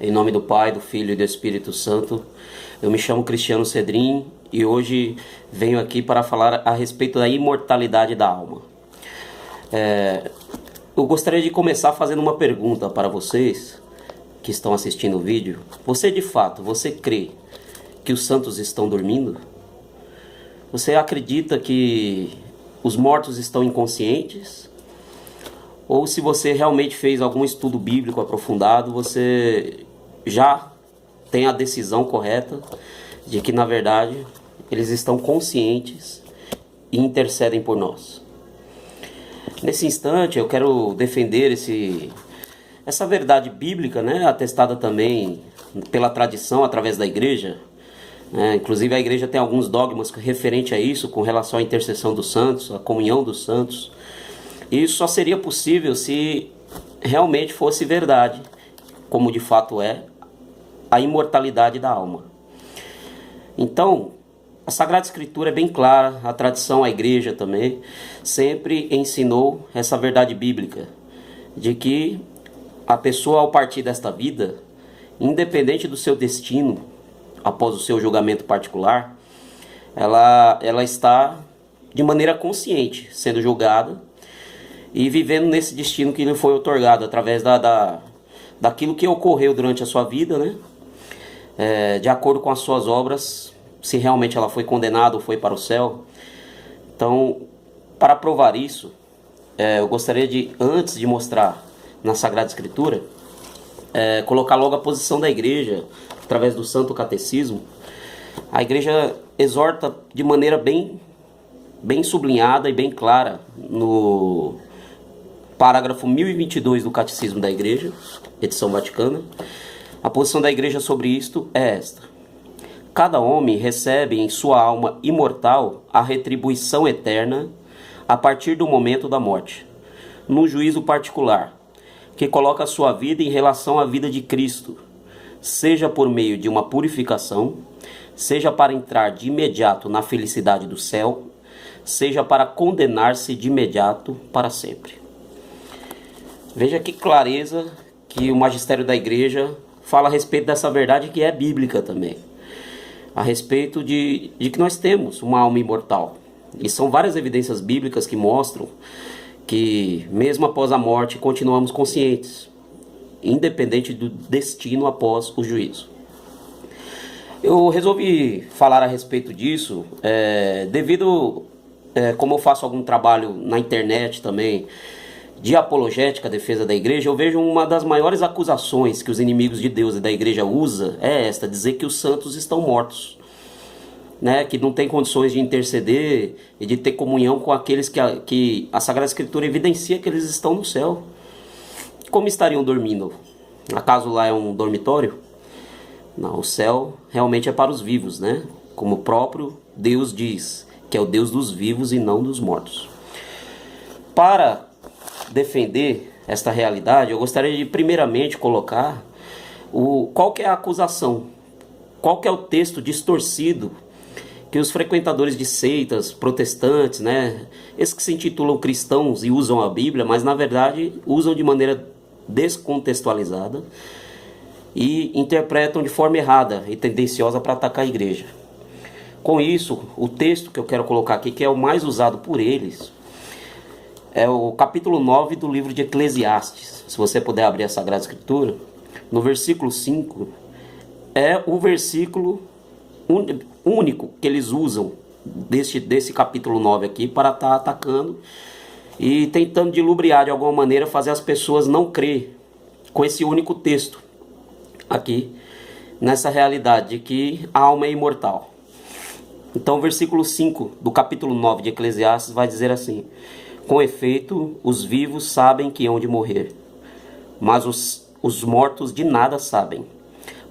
Em nome do Pai, do Filho e do Espírito Santo. Eu me chamo Cristiano Cedrin e hoje venho aqui para falar a respeito da imortalidade da alma. Eu gostaria de começar fazendo uma pergunta para vocês que estão assistindo o vídeo. Você crê que os santos estão dormindo? Você acredita que os mortos estão inconscientes? Ou se você realmente fez algum estudo bíblico aprofundado, você já tem a decisão correta de que, na verdade, eles estão conscientes e intercedem por nós. Nesse instante, eu quero defender essa verdade bíblica, atestada também pela tradição através da igreja. Inclusive, a igreja tem alguns dogmas referente a isso, com relação à intercessão dos santos, à comunhão dos santos. E isso só seria possível se realmente fosse verdade, como de fato é, a imortalidade da alma. Então, a Sagrada Escritura é bem clara, a tradição, a igreja também, sempre ensinou essa verdade bíblica, de que a pessoa, ao partir desta vida, independente do seu destino, após o seu julgamento particular, ela está de maneira consciente sendo julgada e vivendo nesse destino que lhe foi otorgado através daquilo que ocorreu durante a sua vida, de acordo com as suas obras, se realmente ela foi condenada ou foi para o céu. Então, para provar isso, eu gostaria de, antes de mostrar na Sagrada Escritura, colocar logo a posição da igreja através do Santo Catecismo. A igreja exorta de maneira bem sublinhada e bem clara no parágrafo 1022 do Catecismo da Igreja, edição Vaticana. A posição da Igreja sobre isto é esta: cada homem recebe em sua alma imortal a retribuição eterna a partir do momento da morte, no juízo particular, que coloca a sua vida em relação à vida de Cristo, seja por meio de uma purificação, seja para entrar de imediato na felicidade do céu, seja para condenar-se de imediato para sempre. Veja que clareza que o magistério da igreja fala a respeito dessa verdade que é bíblica também. A respeito de que nós temos uma alma imortal. E são várias evidências bíblicas que mostram que mesmo após a morte continuamos conscientes, independente do destino após o juízo. Eu resolvi falar a respeito disso devido, como eu faço algum trabalho na internet também, de apologética, defesa da igreja, eu vejo uma das maiores acusações que os inimigos de Deus e da igreja usam é esta: dizer que os santos estão mortos, que não tem condições de interceder e de ter comunhão com aqueles que a Sagrada Escritura evidencia que eles estão no céu. Como estariam dormindo? Acaso lá é um dormitório? Não, o céu realmente é para os vivos, como o próprio Deus diz, que é o Deus dos vivos e não dos mortos. Para defender esta realidade, eu gostaria de primeiramente colocar qual que é a acusação, qual que é o texto distorcido que os frequentadores de seitas protestantes, esses que se intitulam cristãos e usam a Bíblia, mas na verdade usam de maneira descontextualizada e interpretam de forma errada e tendenciosa para atacar a igreja. Com isso, o texto que eu quero colocar aqui, que é o mais usado por eles, é o capítulo 9 do livro de Eclesiastes. Se você puder abrir a Sagrada Escritura, no versículo 5, é o versículo único que eles usam desse capítulo 9 aqui para estar atacando e tentando de lubriar de alguma maneira, fazer as pessoas não crer com esse único texto aqui, nessa realidade de que a alma é imortal. Então o versículo 5 do capítulo 9 de Eclesiastes vai dizer assim: com efeito, os vivos sabem que hão de morrer, mas os mortos de nada sabem.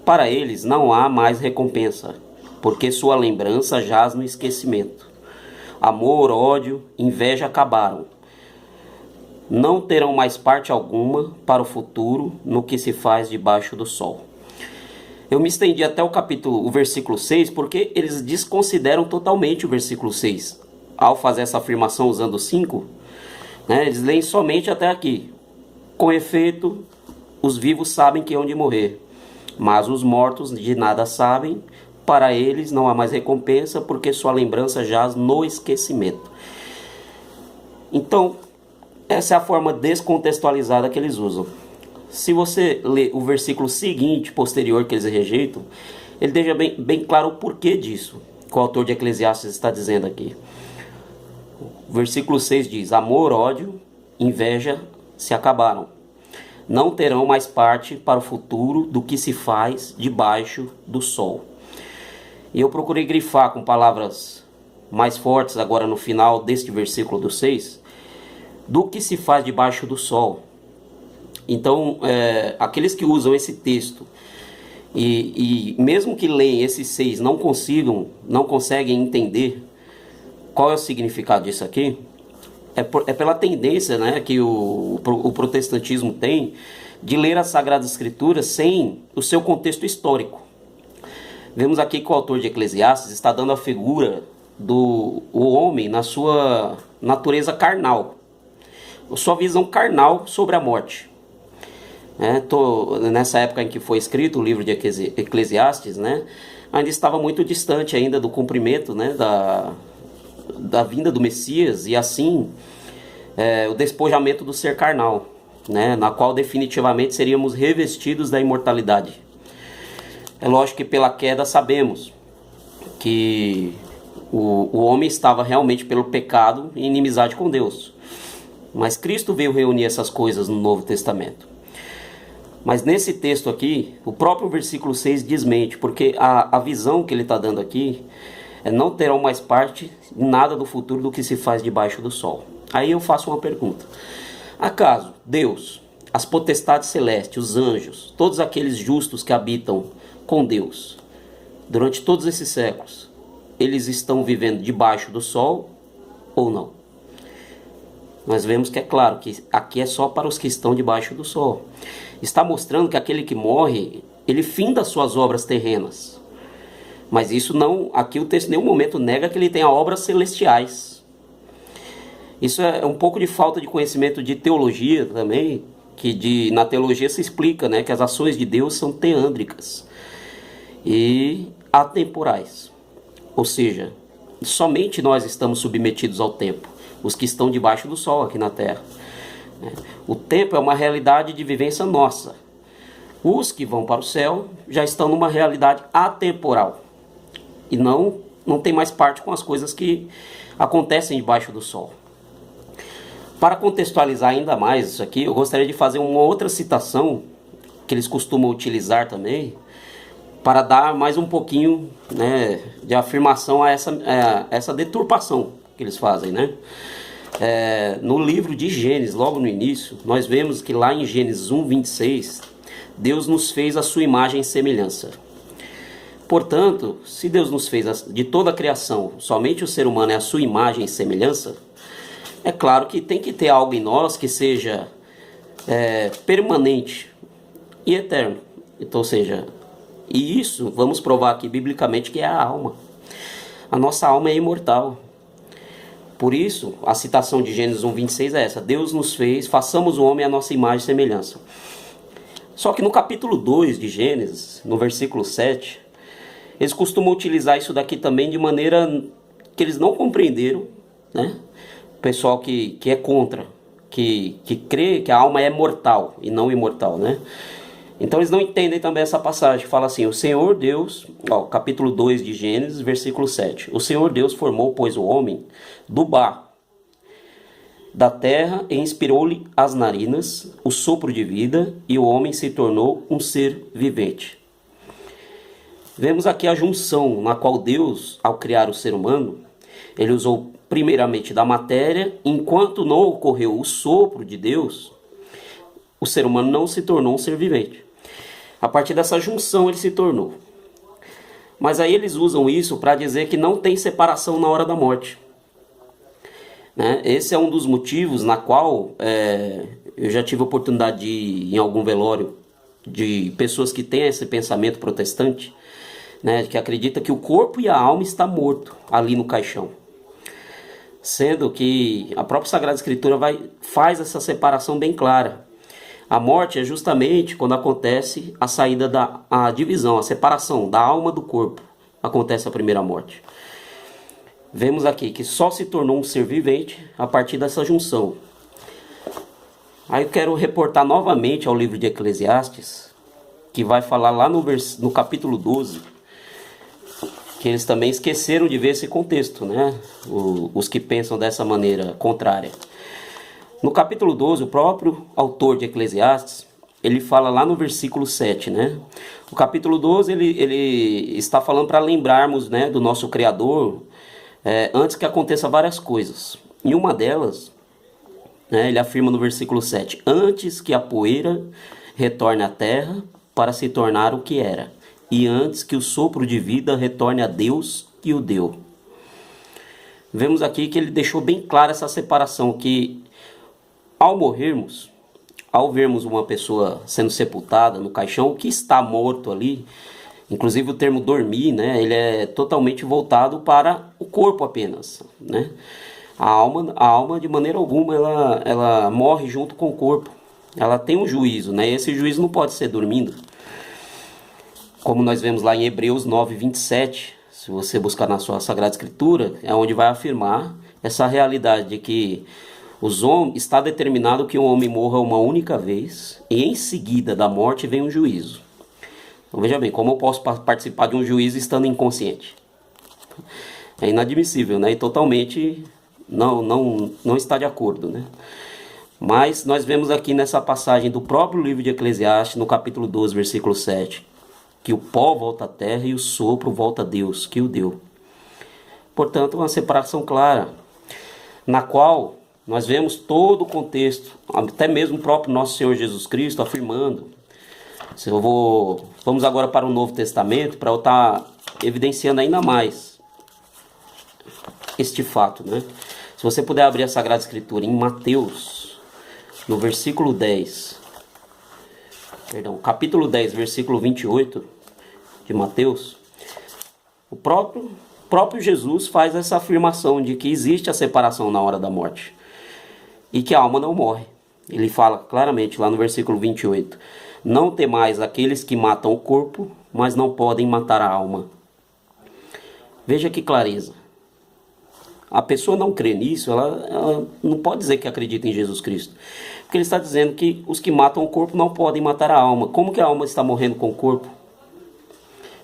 Para eles não há mais recompensa, porque sua lembrança jaz no esquecimento. Amor, ódio, inveja acabaram. Não terão mais parte alguma para o futuro no que se faz debaixo do sol. Eu me estendi até o versículo 6, porque eles desconsideram totalmente o versículo 6. Ao fazer essa afirmação usando o 5, eles leem somente até aqui. Com efeito, os vivos sabem que hão de morrer, Mas os mortos de nada sabem, para eles não há mais recompensa, porque sua lembrança jaz no esquecimento. Então, essa é a forma descontextualizada que eles usam. Se você ler o versículo seguinte, posterior, que eles rejeitam, ele deixa bem claro o porquê disso, que o autor de Eclesiastes está dizendo aqui. O versículo 6 diz: amor, ódio, inveja se acabaram. Não terão mais parte para o futuro do que se faz debaixo do sol. E eu procurei grifar com palavras mais fortes agora no final deste versículo do 6, do que se faz debaixo do sol. Então, aqueles que usam esse texto e mesmo que leem esses 6 não conseguem entender qual é o significado disso aqui, é pela tendência, né, que o protestantismo tem de ler as Sagradas Escrituras sem o seu contexto histórico. Vemos aqui que o autor de Eclesiastes está dando a figura do homem na sua natureza carnal, sua visão carnal sobre a morte. Nessa época em que foi escrito o livro de Eclesiastes, né, ainda estava muito distante ainda do cumprimento, né, da vinda do Messias, e assim o despojamento do ser carnal, né, na qual definitivamente seríamos revestidos da imortalidade. É lógico que pela queda sabemos que o homem estava realmente pelo pecado em inimizade com Deus, mas Cristo veio reunir essas coisas no Novo Testamento. Mas nesse texto aqui, o próprio versículo 6 desmente, porque a visão que ele está dando aqui não terão mais parte em nada do futuro do que se faz debaixo do sol. Aí eu faço uma pergunta: acaso Deus, as potestades celestes, os anjos, todos aqueles justos que habitam com Deus durante todos esses séculos, eles estão vivendo debaixo do sol ou não? Nós vemos que é claro que aqui é só para os que estão debaixo do sol. Está mostrando que aquele que morre, ele finda as suas obras terrenas. Mas isso não, aqui o texto em nenhum momento nega que ele tenha obras celestiais. Isso é um pouco de falta de conhecimento de teologia também, que na teologia se explica, né, que as ações de Deus são teândricas e atemporais. Ou seja, somente nós estamos submetidos ao tempo, os que estão debaixo do sol aqui na terra. O tempo é uma realidade de vivência nossa. Os que vão para o céu já estão numa realidade atemporal e não tem mais parte com as coisas que acontecem debaixo do sol. Para contextualizar ainda mais isso aqui, eu gostaria de fazer uma outra citação que eles costumam utilizar também, para dar mais um pouquinho, né, de afirmação a essa deturpação que eles fazem, né? No livro de Gênesis, logo no início, nós vemos que lá em Gênesis 1:26, Deus nos fez a sua imagem e semelhança. Portanto, se Deus nos fez de toda a criação, somente o ser humano é a sua imagem e semelhança, é claro que tem que ter algo em nós que seja permanente e eterno. Então, ou seja, e isso vamos provar aqui biblicamente que é a alma. A nossa alma é imortal. Por isso, a citação de Gênesis 1:26 é essa: Deus nos fez, façamos o homem à nossa imagem e semelhança. Só que no capítulo 2 de Gênesis, no versículo 7, eles costumam utilizar isso daqui também de maneira que eles não compreenderam, né? O pessoal que é contra, que crê que a alma é mortal e não imortal, né? Então eles não entendem também essa passagem que fala assim: o Senhor Deus, capítulo 2 de Gênesis, versículo 7. O Senhor Deus formou, pois, o homem do barro, da terra, e inspirou-lhe as narinas, o sopro de vida, e o homem se tornou um ser vivente. Vemos aqui a junção na qual Deus, ao criar o ser humano, ele usou primeiramente da matéria. Enquanto não ocorreu o sopro de Deus, o ser humano não se tornou um ser vivente. A partir dessa junção ele se tornou. Mas aí eles usam isso para dizer que não tem separação na hora da morte, né? Esse é um dos motivos na qual eu já tive a oportunidade de ir em algum velório de pessoas que têm esse pensamento protestante, né, que acredita que o corpo e a alma estão mortos ali no caixão. Sendo que a própria Sagrada Escritura faz essa separação bem clara. A morte é justamente quando acontece a saída a divisão, a separação da alma do corpo. Acontece a primeira morte. Vemos aqui que só se tornou um ser vivente a partir dessa junção. Aí eu quero reportar novamente ao livro de Eclesiastes, que vai falar lá no capítulo 12, que eles também esqueceram de ver esse contexto, né? Os que pensam dessa maneira contrária. No capítulo 12, o próprio autor de Eclesiastes, ele fala lá no versículo 7, né? O capítulo 12, ele está falando para lembrarmos, né, do nosso Criador, antes que aconteça várias coisas. E uma delas, né, ele afirma no versículo 7, antes que a poeira retorne à terra para se tornar o que era, e antes que o sopro de vida retorne a Deus que o deu. Vemos aqui que ele deixou bem clara essa separação, que ao morrermos, ao vermos uma pessoa sendo sepultada no caixão, o que está morto ali, inclusive o termo dormir, né, ele é totalmente voltado para o corpo apenas, né? A alma de maneira alguma, ela morre junto com o corpo. Ela tem um juízo, né? Esse juízo não pode ser dormindo. Como nós vemos lá em Hebreus 9, 27, se você buscar na sua Sagrada Escritura, é onde vai afirmar essa realidade de que está determinado que um homem morra uma única vez e em seguida da morte vem um juízo. Então veja bem, como eu posso participar de um juízo estando inconsciente? É inadmissível, né? E totalmente não está de acordo, né? Mas nós vemos aqui nessa passagem do próprio livro de Eclesiastes, no capítulo 12, versículo 7, que o pó volta à terra e o sopro volta a Deus, que o deu. Portanto, uma separação clara, na qual nós vemos todo o contexto, até mesmo o próprio nosso Senhor Jesus Cristo afirmando. Vamos agora para o Novo Testamento, para eu estar evidenciando ainda mais este fato, né? Se você puder abrir a Sagrada Escritura em Mateus, no versículo 10, capítulo 10, versículo 28 de Mateus, o próprio Jesus faz essa afirmação de que existe a separação na hora da morte e que a alma não morre. Ele fala claramente lá no versículo 28, não temais aqueles que matam o corpo, mas não podem matar a alma. Veja que clareza. A pessoa não crê nisso, ela não pode dizer que acredita em Jesus Cristo. Porque ele está dizendo que os que matam o corpo não podem matar a alma. Como que a alma está morrendo com o corpo?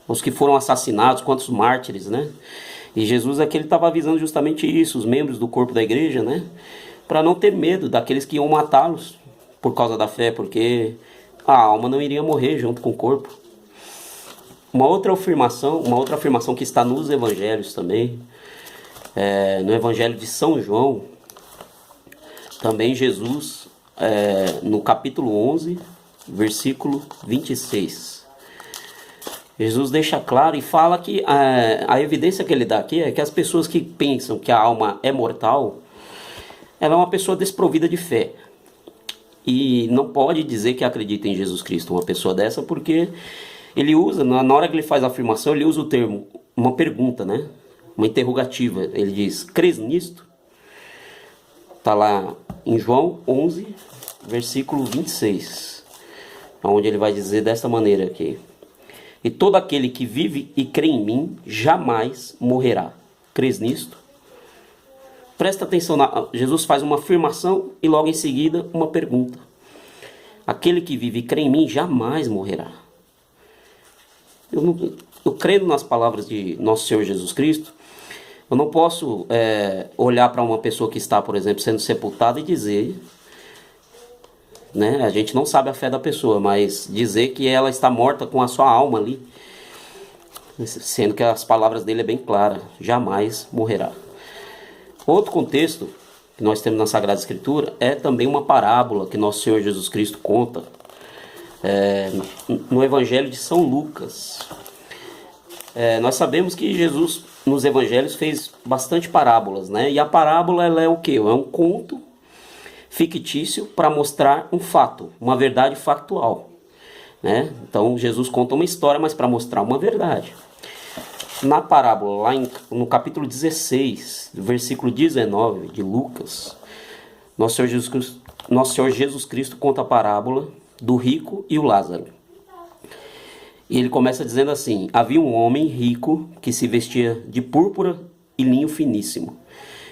Os que foram assassinados, quantos mártires, né? E Jesus aqui ele estava avisando justamente isso, os membros do corpo da igreja, né? Para não ter medo daqueles que iam matá-los por causa da fé, porque a alma não iria morrer junto com o corpo. Uma outra afirmação que está nos evangelhos também, no evangelho de São João, também Jesus, no capítulo 11, versículo 26. Jesus deixa claro e fala que a evidência que ele dá aqui é que as pessoas que pensam que a alma é mortal, ela é uma pessoa desprovida de fé. E não pode dizer que acredita em Jesus Cristo, uma pessoa dessa, porque ele usa, na hora que ele faz a afirmação, ele usa o termo, uma pergunta, né? Uma interrogativa. Ele diz, crês nisto? Está lá em João 11, versículo 26, onde ele vai dizer desta maneira aqui. E todo aquele que vive e crê em mim, jamais morrerá. Crês nisto? Presta atenção, Jesus faz uma afirmação e logo em seguida uma pergunta. Aquele que vive e crê em mim, jamais morrerá. Eu crendo nas palavras de nosso Senhor Jesus Cristo, eu não posso olhar para uma pessoa que está, por exemplo, sendo sepultada e dizer, né, a gente não sabe a fé da pessoa, mas dizer que ela está morta com a sua alma ali, sendo que as palavras dele é bem claras, jamais morrerá. Outro contexto que nós temos na Sagrada Escritura é também uma parábola que nosso Senhor Jesus Cristo conta no Evangelho de São Lucas. Nós sabemos que Jesus nos Evangelhos fez bastante parábolas, né? E a parábola ela é o quê? É um conto fictício para mostrar um fato, uma verdade factual, né? Então Jesus conta uma história, mas para mostrar uma verdade. Na parábola, lá no capítulo 16, versículo 19 de Lucas, nosso Senhor Jesus Nosso Senhor Jesus Cristo conta a parábola do rico e o Lázaro. E ele começa dizendo assim: havia um homem rico que se vestia de púrpura e linho finíssimo,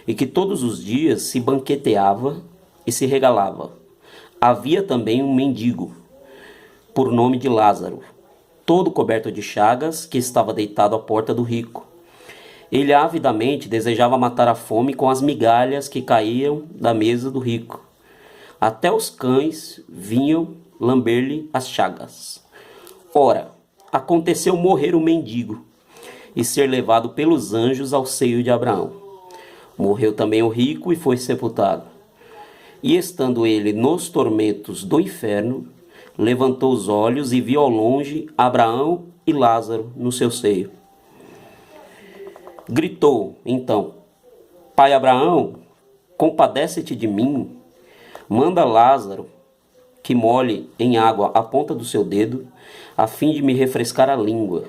e que todos os dias se banqueteava e se regalava. Havia também um mendigo, por nome de Lázaro, todo coberto de chagas, que estava deitado à porta do rico. Ele avidamente desejava matar a fome com as migalhas que caíam da mesa do rico. Até os cães vinham lamber-lhe as chagas. Ora, aconteceu morrer o mendigo e ser levado pelos anjos ao seio de Abraão. Morreu também o rico e foi sepultado. E estando ele nos tormentos do inferno, levantou os olhos e viu ao longe Abraão e Lázaro no seu seio. Gritou, então: Pai Abraão, compadece-te de mim, manda Lázaro que molhe em água a ponta do seu dedo, a fim de me refrescar a língua,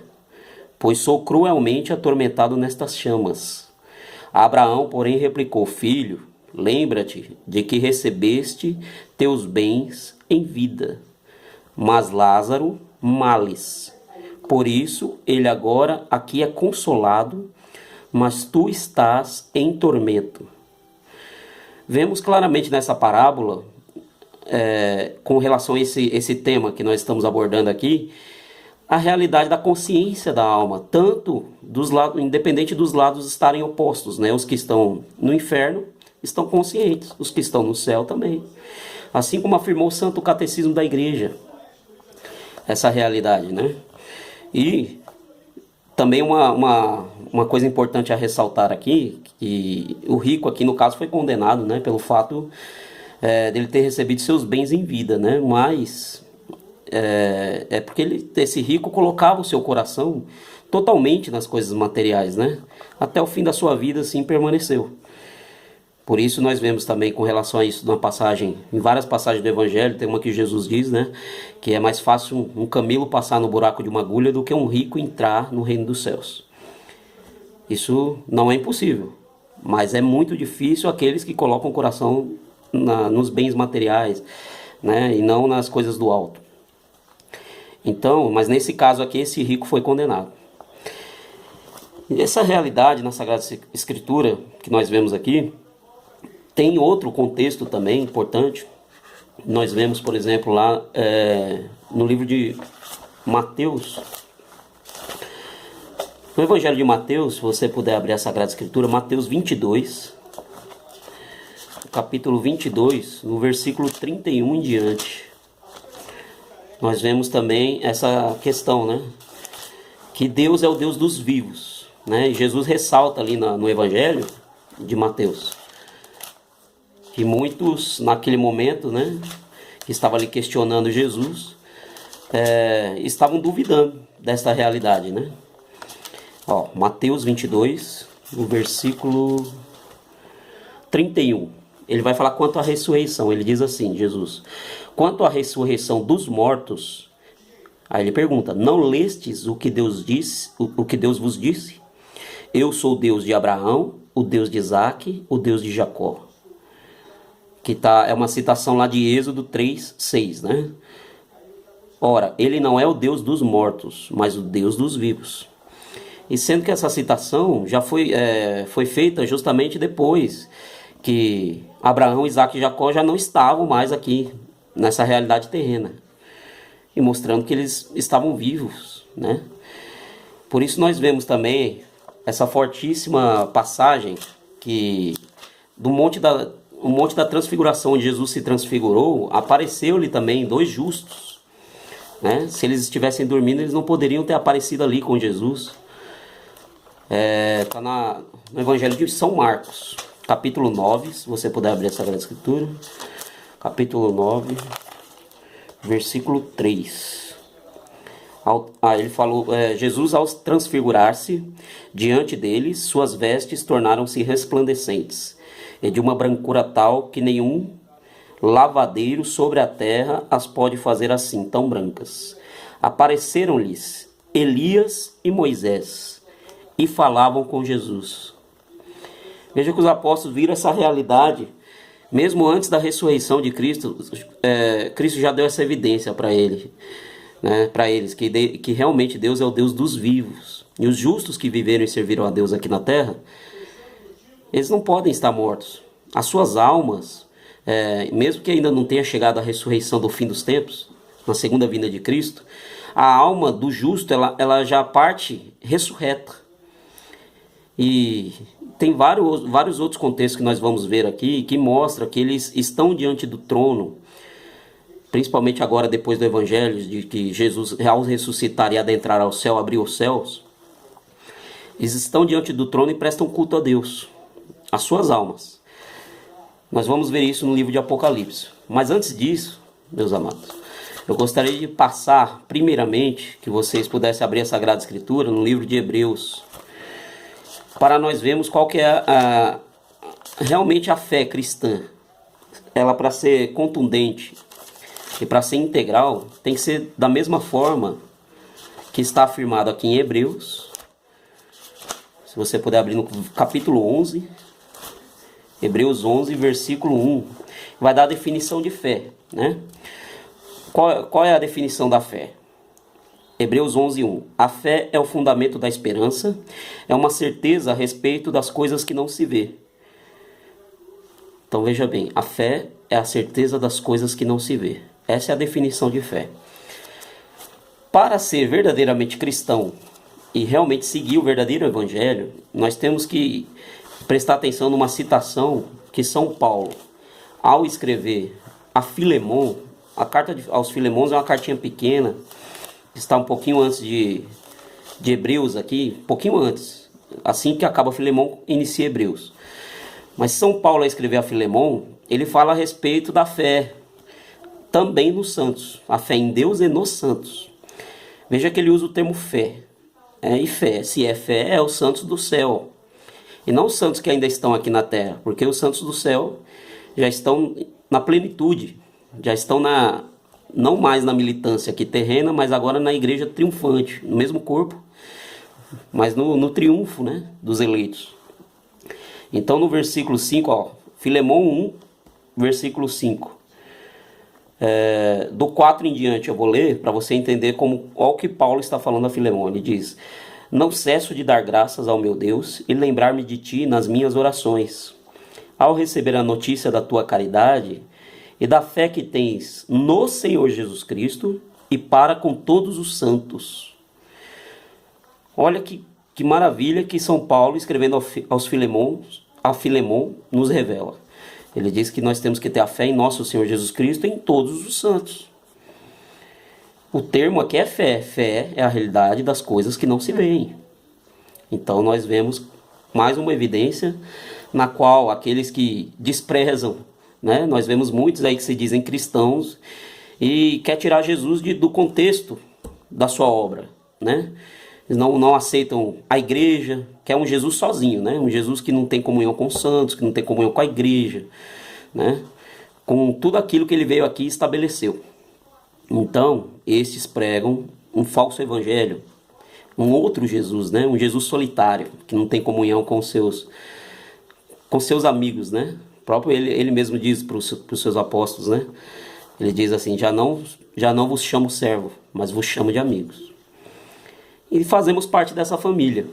pois sou cruelmente atormentado nestas chamas. Abraão, porém, replicou: Filho, lembra-te de que recebeste teus bens em vida, mas Lázaro males. Por isso ele agora aqui é consolado, mas tu estás em tormento. Vemos claramente nessa parábola, com relação a esse tema que nós estamos abordando aqui, a realidade da consciência da alma, tanto dos lados, independente dos lados estarem opostos, né? Os que estão no inferno estão conscientes, os que estão no céu também. Assim como afirmou o Santo Catecismo da Igreja, essa realidade, né? E também uma coisa importante a ressaltar aqui, que o rico aqui no caso foi condenado, né, pelo fato dele ter recebido seus bens em vida, né? Mas porque esse rico colocava o seu coração totalmente nas coisas materiais, né? Até o fim da sua vida assim permaneceu. Por isso nós vemos também com relação a isso em várias passagens do Evangelho, tem uma que Jesus diz, né, que é mais fácil um camelo passar no buraco de uma agulha do que um rico entrar no reino dos céus. Isso não é impossível, mas é muito difícil aqueles que colocam o coração nos bens materiais, né, e não nas coisas do alto. Então, mas nesse caso aqui, esse rico foi condenado. E essa realidade na Sagrada Escritura que nós vemos aqui, tem outro contexto também importante. Nós vemos, por exemplo, lá no livro de Mateus, no Evangelho de Mateus, se você puder abrir a Sagrada Escritura, Mateus 22, capítulo 22, no versículo 31 em diante. Nós vemos também essa questão, né? Que Deus é o Deus dos vivos, né? E Jesus ressalta ali no Evangelho de Mateus que muitos, naquele momento, né, que estavam ali questionando Jesus, estavam duvidando desta realidade, né? Ó, Mateus 22, no versículo 31. Ele vai falar quanto à ressurreição. Ele diz assim, Jesus: quanto à ressurreição dos mortos, aí ele pergunta: não lestes o que Deus disse, o que Deus vos disse? Eu sou o Deus de Abraão, o Deus de Isaque, o Deus de Jacó. Que é uma citação lá de Êxodo 3:6, né? Ora, ele não é o Deus dos mortos, mas o Deus dos vivos. E sendo que essa citação já foi feita justamente depois que Abraão, Isaque e Jacó já não estavam mais aqui nessa realidade terrena, e mostrando que eles estavam vivos, né? Por isso nós vemos também essa fortíssima passagem que do Monte da Transfiguração, onde Jesus se transfigurou, apareceu-lhe também 2 justos, né? Se eles estivessem dormindo, eles não poderiam ter aparecido ali com Jesus. Está no Evangelho de São Marcos, capítulo 9, se você puder abrir a Sagrada Escritura, capítulo 9, versículo 3. Ele falou, Jesus, ao transfigurar-se diante deles, suas vestes tornaram-se resplandecentes, e de uma brancura tal que nenhum lavadeiro sobre a terra as pode fazer assim, tão brancas. Apareceram-lhes Elias e Moisés, e falavam com Jesus. Veja que os apóstolos viram essa realidade Mesmo antes da ressurreição de Cristo, Cristo já deu essa evidência para ele, né, para eles, que realmente Deus é o Deus dos vivos. E os justos que viveram e serviram a Deus aqui na terra, eles não podem estar mortos. As suas almas, mesmo que ainda não tenha chegado a ressurreição do fim dos tempos, na segunda vinda de Cristo, a alma do justo ela já parte ressurreta. E tem vários outros contextos que nós vamos ver aqui que mostram que eles estão diante do trono, principalmente agora depois do Evangelho, de que Jesus, ao ressuscitar e adentrar ao céu, abriu os céus. Eles estão diante do trono e prestam culto a Deus, as suas almas. Nós vamos ver isso no livro de Apocalipse. Mas antes disso, meus amados, eu gostaria de passar, primeiramente, que vocês pudessem abrir a Sagrada Escritura no livro de Hebreus, para nós vermos qual que é realmente a fé cristã. Ela, para ser contundente e para ser integral, tem que ser da mesma forma que está afirmado aqui em Hebreus. Se você puder abrir no capítulo 11, Hebreus 11, versículo 1, vai dar a definição de fé, né? Qual é a definição da fé? Hebreus 11, 1. A fé é o fundamento da esperança, é uma certeza a respeito das coisas que não se vê. Então veja bem, a fé é a certeza das coisas que não se vê. Essa é a definição de fé. Para ser verdadeiramente cristão e realmente seguir o verdadeiro evangelho, nós temos que prestar atenção numa citação que São Paulo, ao escrever a Filemon, a carta aos Filemons é uma cartinha pequena, está um pouquinho antes de Hebreus aqui, um pouquinho antes, assim que acaba Filemon, inicia Hebreus. Mas São Paulo, ao escrever a Filemon, ele fala a respeito da fé, também nos santos, a fé em Deus e nos santos. Veja que ele usa o termo fé, e fé, se é fé, é os santos do céu, e não os santos que ainda estão aqui na terra, porque os santos do céu já estão na plenitude, já estão não mais na militância aqui terrena, mas agora na igreja triunfante, no mesmo corpo, mas no triunfo, né, dos eleitos. Então no versículo 5, Filemon 1, versículo 5, do 4 em diante eu vou ler para você entender qual que Paulo está falando a Filemon. Ele diz: não cesso de dar graças ao meu Deus e lembrar-me de ti nas minhas orações, ao receber a notícia da tua caridade e da fé que tens no Senhor Jesus Cristo e para com todos os santos. Olha que maravilha que São Paulo, escrevendo a Filemon, nos revela. Ele diz que nós temos que ter a fé em nosso Senhor Jesus Cristo e em todos os santos. O termo aqui é fé. Fé é a realidade das coisas que não se veem. Então nós vemos mais uma evidência na qual aqueles que desprezam, né? Nós vemos muitos aí que se dizem cristãos e quer tirar Jesus do contexto da sua obra, né? Eles não aceitam a igreja, que é um Jesus sozinho, né? Um Jesus que não tem comunhão com os santos, que não tem comunhão com a igreja, né? Com tudo aquilo que ele veio aqui e estabeleceu. Então, estes pregam um falso evangelho, um outro Jesus, né? Um Jesus solitário, que não tem comunhão com seus amigos, né? O próprio ele mesmo diz para os seus apóstolos, né? Ele diz assim: já não vos chamo servo, mas vos chamo de amigos. E fazemos parte dessa família.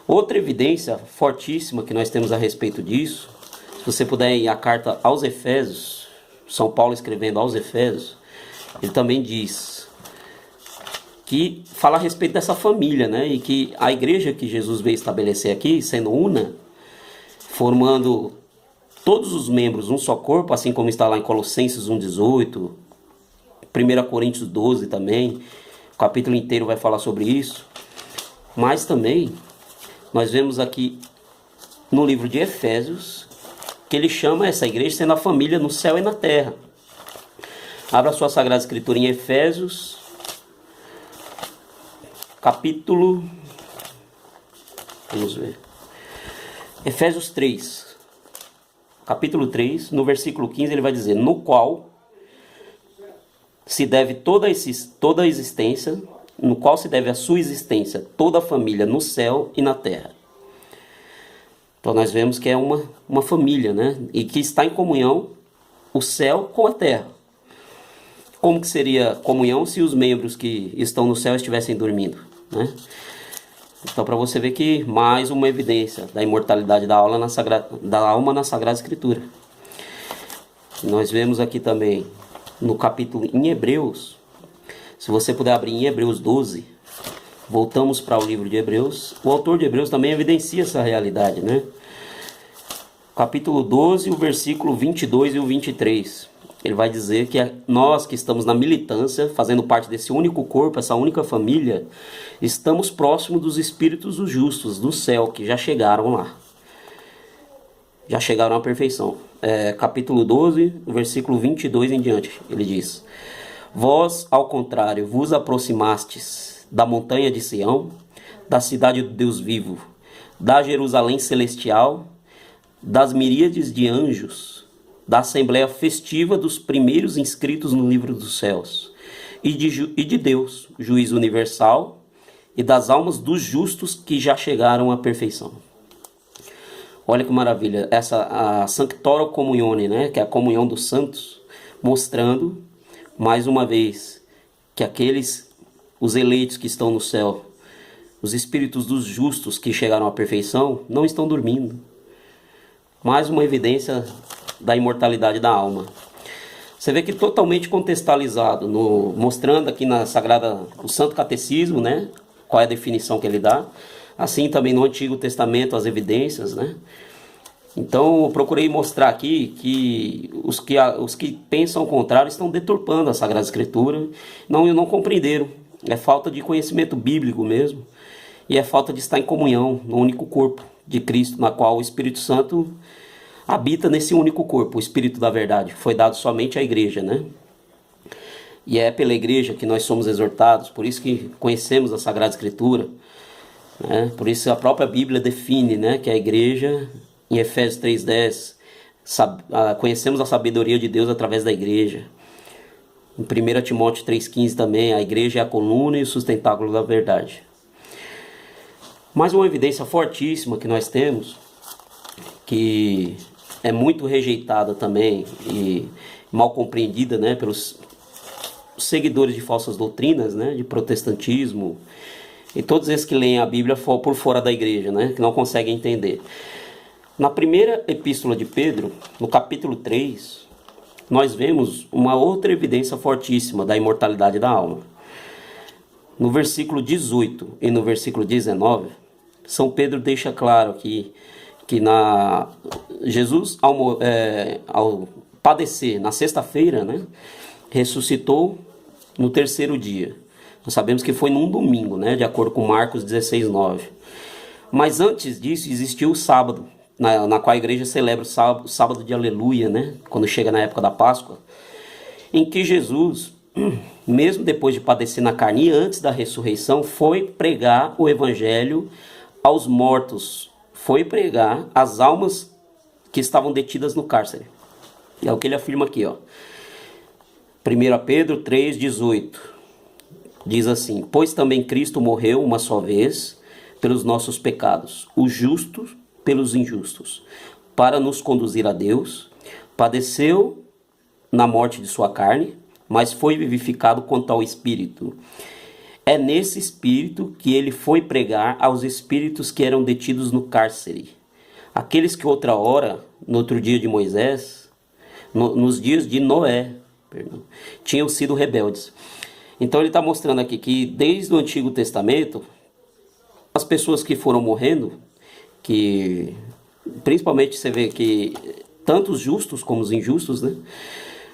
Outra evidência fortíssima que nós temos a respeito disso, se você puder ir à carta aos Efésios, São Paulo escrevendo aos Efésios, ele também diz que fala a respeito dessa família, né? E que a igreja que Jesus veio estabelecer aqui, sendo una, formando todos os membros um só corpo, assim como está lá em Colossenses 1,18, 1 Coríntios 12 também, o capítulo inteiro vai falar sobre isso. Mas também nós vemos aqui no livro de Efésios que ele chama essa igreja sendo a família no céu e na terra. Abra a sua Sagrada Escritura em Efésios, capítulo, vamos ver, Efésios 3, capítulo 3, no versículo 15 ele vai dizer: no qual se deve toda a existência, no qual se deve a sua existência, toda a família no céu e na terra. Então nós vemos que é uma família, né? E que está em comunhão o céu com a terra. Como que seria comunhão se os membros que estão no céu estivessem dormindo, né? Então, para você ver que mais uma evidência da imortalidade da alma na Sagrada Escritura. Nós vemos aqui também no capítulo em Hebreus. Se você puder abrir em Hebreus 12, voltamos para o livro de Hebreus. O autor de Hebreus também evidencia essa realidade, né? Capítulo 12, o versículo 22 e o 23. Ele vai dizer que nós que estamos na militância, fazendo parte desse único corpo, essa única família, estamos próximos dos espíritos dos justos, do céu, que já chegaram lá. Já chegaram à perfeição. Capítulo 12, versículo 22 em diante, ele diz: Vós, ao contrário, vos aproximastes da montanha de Sião, da cidade do Deus vivo, da Jerusalém celestial, das miríades de anjos, da assembleia festiva dos primeiros inscritos no livro dos céus, e de Deus, juiz universal, e das almas dos justos que já chegaram à perfeição. Olha que maravilha, a Sanctorum Communione, né, que é a comunhão dos santos, mostrando, mais uma vez, que os eleitos que estão no céu, os espíritos dos justos que chegaram à perfeição, não estão dormindo. Mais uma evidência da imortalidade da alma. Você vê que totalmente contextualizado, mostrando aqui na o Santo Catecismo, né, qual é a definição que ele dá, assim também no Antigo Testamento as evidências, né. Então eu procurei mostrar aqui que os que pensam o contrário estão deturpando a Sagrada Escritura, não compreenderam. É falta de conhecimento bíblico mesmo, e é falta de estar em comunhão no único corpo de Cristo, na qual o Espírito Santo habita nesse único corpo, o Espírito da Verdade, foi dado somente à igreja, né? E é pela igreja que nós somos exortados, por isso que conhecemos a Sagrada Escritura, né? Por isso a própria Bíblia define, né, que a igreja, em Efésios 3,10, conhecemos a sabedoria de Deus através da igreja. Em 1 Timóteo 3,15 também, a igreja é a coluna e o sustentáculo da verdade. Mais uma evidência fortíssima que nós temos, que é muito rejeitada também e mal compreendida, né, pelos seguidores de falsas doutrinas, né, de protestantismo, e todos esses que leem a Bíblia por fora da igreja, né, que não conseguem entender. Na primeira epístola de Pedro, no capítulo 3, nós vemos uma outra evidência fortíssima da imortalidade da alma. No versículo 18 e no versículo 19, São Pedro deixa claro que Jesus, ao padecer na sexta-feira, né, ressuscitou no terceiro dia. Nós sabemos que foi num domingo, né, de acordo com Marcos 16:9. Mas antes disso existiu o sábado, na qual a igreja celebra o sábado de aleluia, né, quando chega na época da Páscoa, em que Jesus, mesmo depois de padecer na carne e antes da ressurreição, foi pregar o evangelho aos mortos, foi pregar às almas que estavam detidas no cárcere. É o que ele afirma aqui, ó. 1 Pedro 3,18 diz assim: Pois também Cristo morreu uma só vez pelos nossos pecados, os justos pelos injustos, para nos conduzir a Deus, padeceu na morte de sua carne, mas foi vivificado quanto ao Espírito. É nesse Espírito que ele foi pregar aos espíritos que eram detidos no cárcere, aqueles que outra hora, no outro dia de Moisés, nos dias de Noé, tinham sido rebeldes. Então ele está mostrando aqui que desde o Antigo Testamento, as pessoas que foram morrendo, que principalmente você vê que tanto os justos como os injustos, né?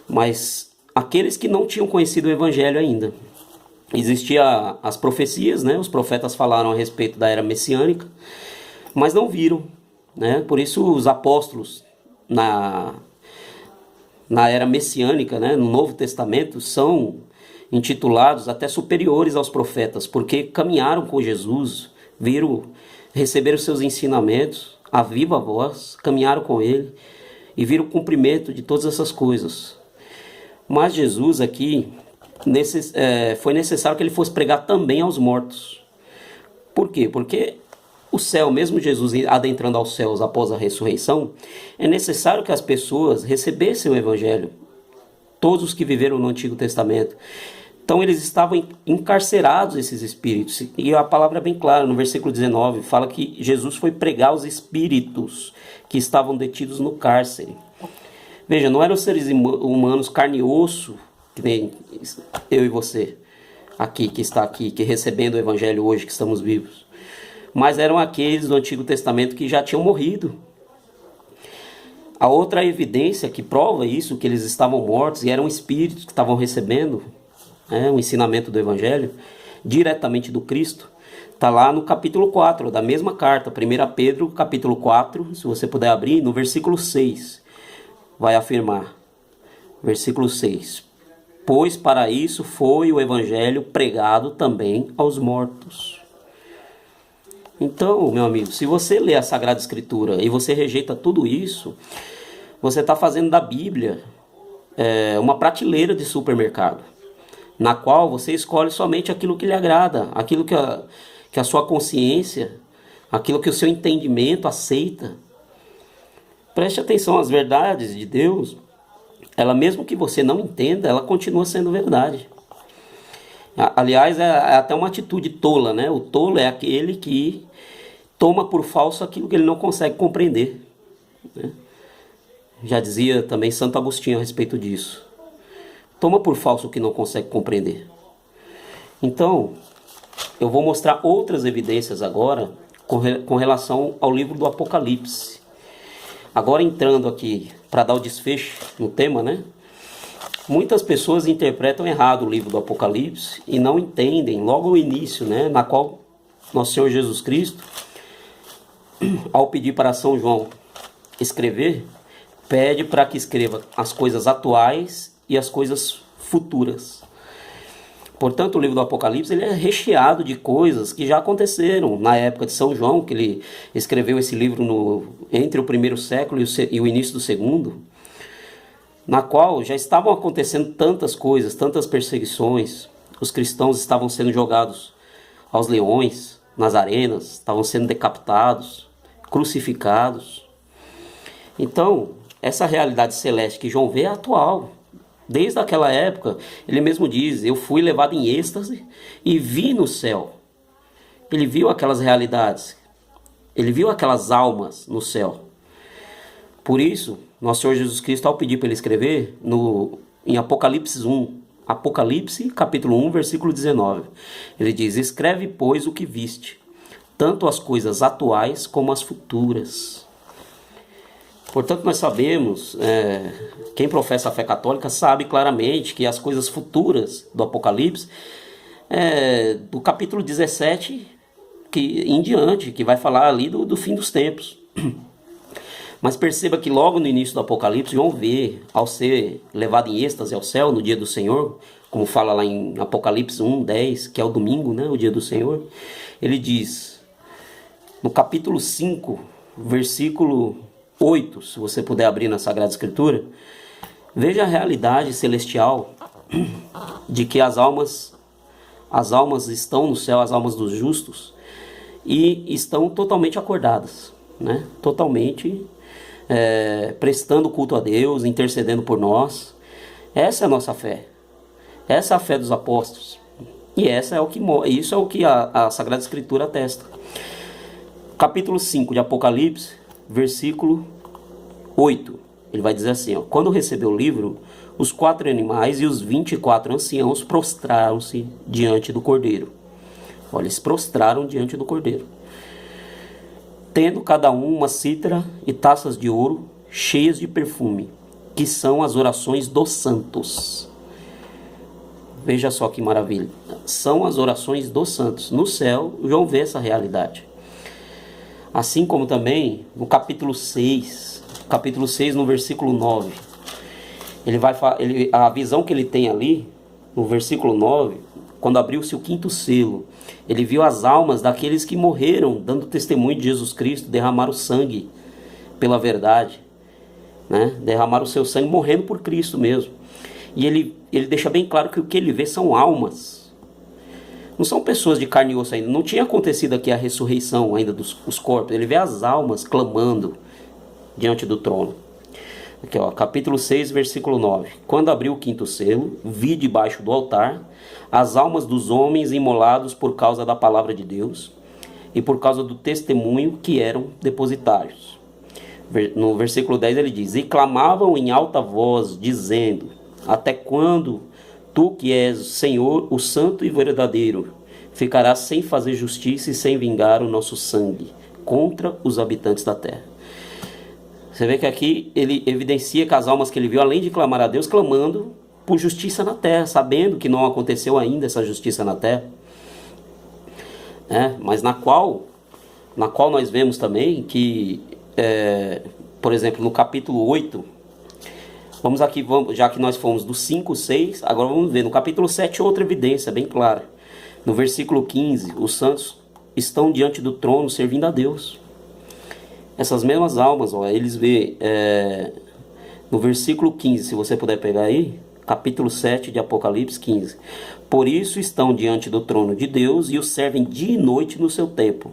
Mas aqueles que não tinham conhecido o Evangelho ainda. Existiam as profecias, né? Os profetas falaram a respeito da era messiânica, mas não viram, né? Por isso os apóstolos na era messiânica, né? No Novo Testamento, são intitulados até superiores aos profetas, porque caminharam com Jesus, receberam seus ensinamentos a viva voz, caminharam com ele e viram o cumprimento de todas essas coisas. Mas Jesus aqui, foi necessário que ele fosse pregar também aos mortos. Por quê? Porque o céu, mesmo Jesus adentrando aos céus após a ressurreição, é necessário que as pessoas recebessem o Evangelho. Todos os que viveram no Antigo Testamento. Então eles estavam encarcerados, esses espíritos. E a palavra é bem clara, no versículo 19, fala que Jesus foi pregar os espíritos que estavam detidos no cárcere. Veja, não eram seres humanos carne e osso, que nem eu e você, aqui, que está aqui, que recebendo o Evangelho hoje, que estamos vivos. Mas eram aqueles do Antigo Testamento que já tinham morrido. A outra evidência que prova isso, que eles estavam mortos e eram espíritos que estavam recebendo o ensinamento do Evangelho, diretamente do Cristo, está lá no capítulo 4 da mesma carta, 1 Pedro, capítulo 4, se você puder abrir, no versículo 6, vai afirmar, versículo 6, pois para isso foi o Evangelho pregado também aos mortos. Então, meu amigo, se você lê a Sagrada Escritura e você rejeita tudo isso, você está fazendo da Bíblia uma prateleira de supermercado, na qual você escolhe somente aquilo que lhe agrada, aquilo que a sua consciência, aquilo que o seu entendimento aceita. Preste atenção, às verdades de Deus, ela mesmo que você não entenda, ela continua sendo verdade. Aliás, é até uma atitude tola, né? O tolo é aquele que toma por falso aquilo que ele não consegue compreender, né? Já dizia também Santo Agostinho a respeito disso. Toma por falso o que não consegue compreender. Então, eu vou mostrar outras evidências agora com relação ao livro do Apocalipse. Agora entrando aqui para dar o desfecho no tema, né? Muitas pessoas interpretam errado o livro do Apocalipse e não entendem logo o início, né? Na qual nosso Senhor Jesus Cristo, ao pedir para São João escrever, pede para que escreva as coisas atuais e as coisas futuras. Portanto, o livro do Apocalipse ele é recheado de coisas que já aconteceram na época de São João, que ele escreveu esse livro entre o primeiro século e o início do segundo, na qual já estavam acontecendo tantas coisas, tantas perseguições. Os cristãos estavam sendo jogados aos leões, nas arenas, estavam sendo decapitados, crucificados. Então, essa realidade celeste que João vê é atual. Desde aquela época, ele mesmo diz, eu fui levado em êxtase e vi no céu. Ele viu aquelas realidades, ele viu aquelas almas no céu. Por isso, nosso Senhor Jesus Cristo, ao pedir para ele escrever, em Apocalipse 1, Apocalipse capítulo 1, versículo 19, ele diz, escreve, pois, o que viste, tanto as coisas atuais como as futuras. Portanto, nós sabemos, quem professa a fé católica sabe claramente que as coisas futuras do Apocalipse, do capítulo 17 em diante, que vai falar ali do fim dos tempos. Mas perceba que logo no início do Apocalipse, João vê, ao ser levado em êxtase ao céu no dia do Senhor, como fala lá em Apocalipse 1, 10, que é o domingo, né, o dia do Senhor, ele diz, no capítulo 5, versículo 8, se você puder abrir na Sagrada Escritura, veja a realidade celestial de que as almas estão no céu, as almas dos justos, e estão totalmente acordadas, né? Totalmente prestando culto a Deus, intercedendo por nós. Essa é a nossa fé. Essa é a fé dos apóstolos. E isso é o que a Sagrada Escritura atesta. Capítulo 5 de Apocalipse, versículo 8. Ele vai dizer assim, quando recebeu o livro, os 4 animais e os 24 anciãos prostraram-se diante do Cordeiro. Olha, eles prostraram diante do Cordeiro, tendo cada um uma cítara e taças de ouro cheias de perfume, que são as orações dos santos. Veja só que maravilha. São as orações dos santos. No céu, João vê essa realidade. Assim como também no capítulo 6, no versículo 9, a visão que ele tem ali, no versículo 9, quando abriu-se o 5º selo, ele viu as almas daqueles que morreram, dando testemunho de Jesus Cristo, derramaram sangue pela verdade, né? Derramaram o seu sangue morrendo por Cristo mesmo. E ele deixa bem claro que o que ele vê são almas. Não são pessoas de carne e osso ainda. Não tinha acontecido aqui a ressurreição ainda dos corpos. Ele vê as almas clamando diante do trono. Aqui, ó, capítulo 6, versículo 9. Quando abriu o quinto selo, vi debaixo do altar as almas dos homens imolados por causa da palavra de Deus e por causa do testemunho que eram depositários. No versículo 10 ele diz: e clamavam em alta voz, dizendo: até quando tu que és Senhor, o santo e verdadeiro, ficarás sem fazer justiça e sem vingar o nosso sangue contra os habitantes da terra? Você vê que aqui ele evidencia que as almas que ele viu, além de clamar a Deus, clamando por justiça na terra, sabendo que não aconteceu ainda essa justiça na terra, mas na qual nós vemos também que, por exemplo, no capítulo 8, já que nós fomos do 5, 6, agora vamos ver, no capítulo 7, outra evidência bem clara. No versículo 15, os santos estão diante do trono servindo a Deus. Essas mesmas almas, ó, eles vê no versículo 15, se você puder pegar aí, capítulo 7 de Apocalipse 15. Por isso estão diante do trono de Deus e o servem dia e noite no seu templo.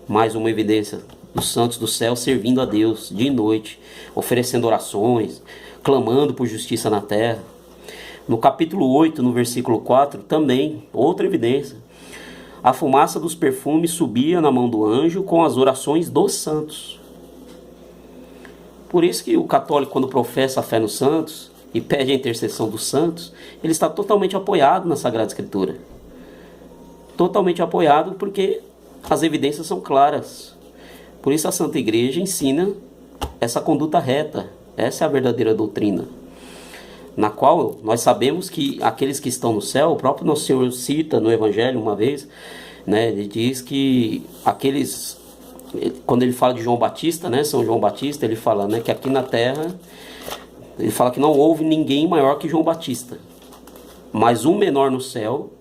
Mais uma evidência dos santos do céu servindo a Deus dia e noite, oferecendo orações, clamando por justiça na terra. No capítulo 8, no versículo 4, também, outra evidência. A fumaça dos perfumes subia na mão do anjo com as orações dos santos. Por isso que o católico, quando professa a fé nos santos e pede a intercessão dos santos, ele está totalmente apoiado na Sagrada Escritura. Totalmente apoiado, porque as evidências são claras. Por isso a Santa Igreja ensina essa conduta reta. Essa é a verdadeira doutrina, na qual nós sabemos que aqueles que estão no céu, o próprio Nosso Senhor cita no Evangelho uma vez, ele diz que aqueles, quando ele fala de João Batista, São João Batista, ele fala que aqui na terra, ele fala que não houve ninguém maior que João Batista, mas um menor no céu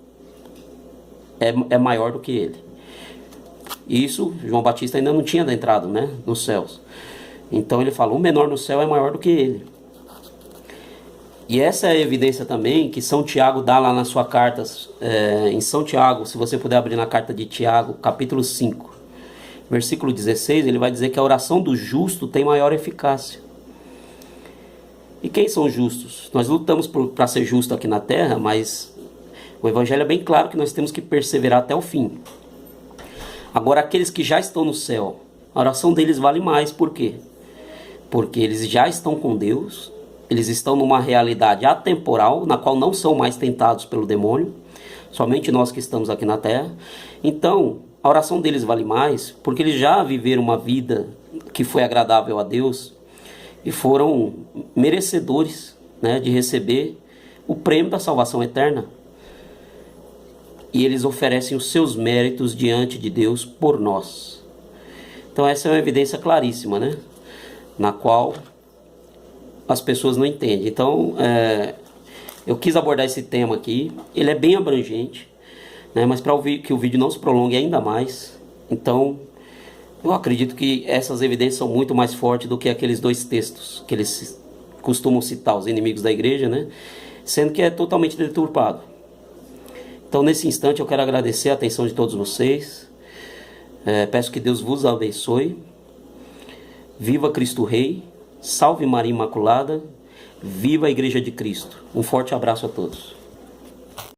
é maior do que ele. Isso, João Batista ainda não tinha entrado nos céus. Então ele fala, o menor no céu é maior do que ele. E essa é a evidência também que São Tiago dá lá na sua carta, em São Tiago, se você puder abrir na carta de Tiago, capítulo 5, versículo 16, ele vai dizer que a oração do justo tem maior eficácia. E quem são justos? Nós lutamos para ser justo aqui na terra, mas o Evangelho é bem claro que nós temos que perseverar até o fim. Agora, aqueles que já estão no céu, a oração deles vale mais. Por quê? Porque eles já estão com Deus. Eles estão numa realidade atemporal, na qual não são mais tentados pelo demônio, somente nós que estamos aqui na terra. Então, a oração deles vale mais, porque eles já viveram uma vida que foi agradável a Deus e foram merecedores de receber o prêmio da salvação eterna. E eles oferecem os seus méritos diante de Deus por nós. Então essa é uma evidência claríssima, na qual as pessoas não entendem. Então, eu quis abordar esse tema aqui. Ele é bem abrangente, mas para que o vídeo não se prolongue ainda mais, então eu acredito que essas evidências são muito mais fortes do que aqueles dois textos que eles costumam citar, os inimigos da igreja, sendo que é totalmente deturpado. Então, nesse instante, eu quero agradecer a atenção de todos vocês. Peço que Deus vos abençoe. Viva Cristo Rei. Salve Maria Imaculada, viva a Igreja de Cristo. Um forte abraço a todos.